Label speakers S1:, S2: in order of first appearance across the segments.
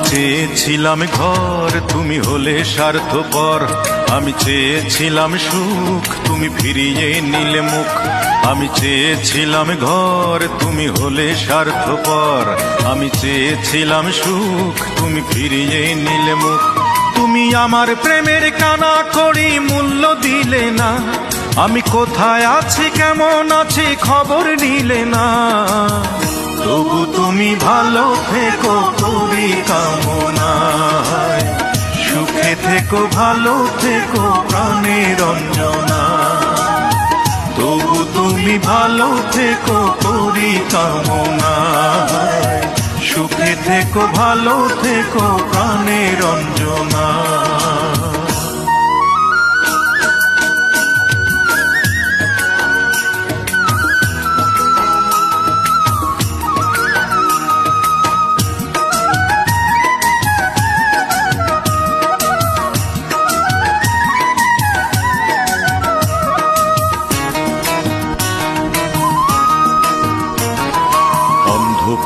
S1: চেয়েছিলাম ঘর, তুমি হলে স্বার্থপর। আমি চেয়েছিলাম সুখ, তুমি ফিরিয়ে নিলে মুখ। আমি চেয়েছিলাম ঘর, তুমি হলে স্বার্থপর। আমি চেয়েছিলাম সুখ, তুমি ফিরিয়ে নিলে মুখ। তুমি আমার প্রেমের কানা করি মূল্য দিলে না। আমি কোথায় আছি, কেমন আছি, খবর নিলে না। তবু তুমি ভালো থেকো করি কামনায়। সুখে থেকো, ভালো থেকো প্রাণের অঞ্জনা। তবু তুমি ভালো থেকো করি কামনায়। সুখে থেকো, ভালো থেকো প্রাণের অঞ্জনা।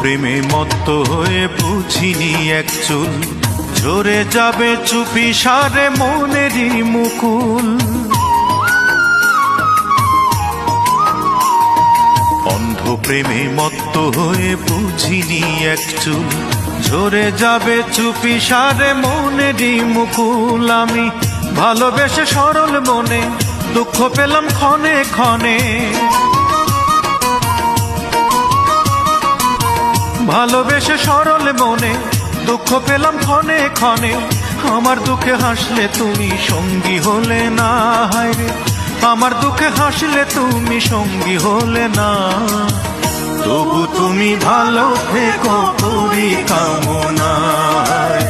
S1: প্রেমে মত্ত হয়ে বুঝিনি এক চুল, ঝরে যাবে চুপি সারে মনেরই মুকুল। অন্ধ প্রেমে মত্ত হয়ে বুঝিনি এক চুল, ঝরে যাবে চুপি সারে মনেরই মুকুল। আমি ভালোবেসে সরল মনে দুঃখ পেলাম ক্ষণে ক্ষণে। ভালোবেসে সরল মনে দুঃখ পেলাম ক্ষণে ক্ষণে। আমার দুঃখে হাসলে তুমি সঙ্গী হলে না। হায়রে আমার দুঃখে হাসলে তুমি সঙ্গী হলে না। তবু তুমি ভালো থেকো করি কামনায়।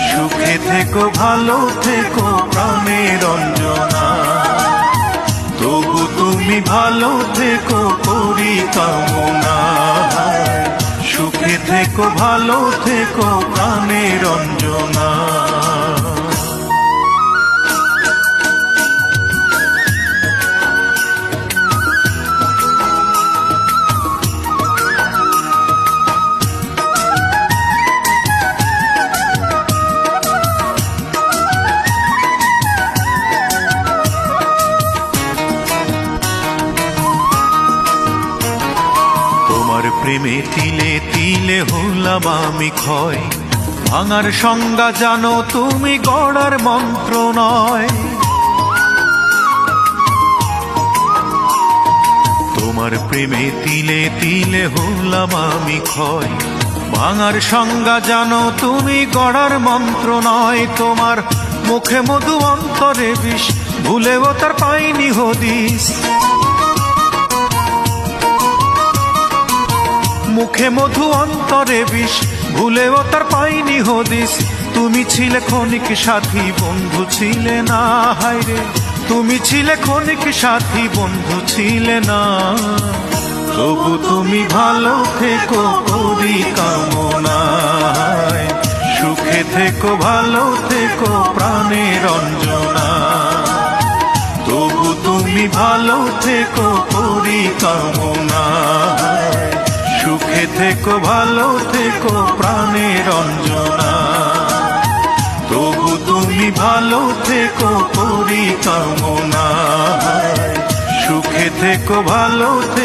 S1: সুখে থেকো, ভালো থেকো প্রাণের অঞ্জনা। তবু তুমি ভালো থেকো করি কামনায়। সুখে থেকো, ভালো থেকো প্রাণের অঞ্জনা। প্রেমে তিলে তিলে হলাম আমি ক্ষয়। ভাঙার সংজ্ঞা জানো তুমি, গড়ার মন্ত্র নয়। তোমার প্রেমে তিলে তিলে হলাম আমি ক্ষয়। ভাঙার সংজ্ঞা জানো তুমি, গড়ার মন্ত্র নয়। তোমার মুখে মধু অন্তরে বিষ, ভুলেও তার পাইনি হদিস। মুখে মধু অন্তরে বিষ, ভুলেও তার পাইনি হদিস। তুমি ছিলে ক্ষণিক সাথী, বন্ধু ছিলে না। হায়রে তুমি ছিলে ক্ষণিক সাথী, বন্ধু ছিলে না। তবু তুমি ভালো থেকো করি কামনায়। সুখে থেকো, ভালো থেকো প্রাণের অঞ্জনা। তবু তুমি ভালো থেকো করি কামনায়। সুখে থেকো, ভালো থেকো প্রাণের অঞ্জনা। তবু তুমি ভালো থেকো করি কামনায়। সুখে থেকো, ভালো থেকো।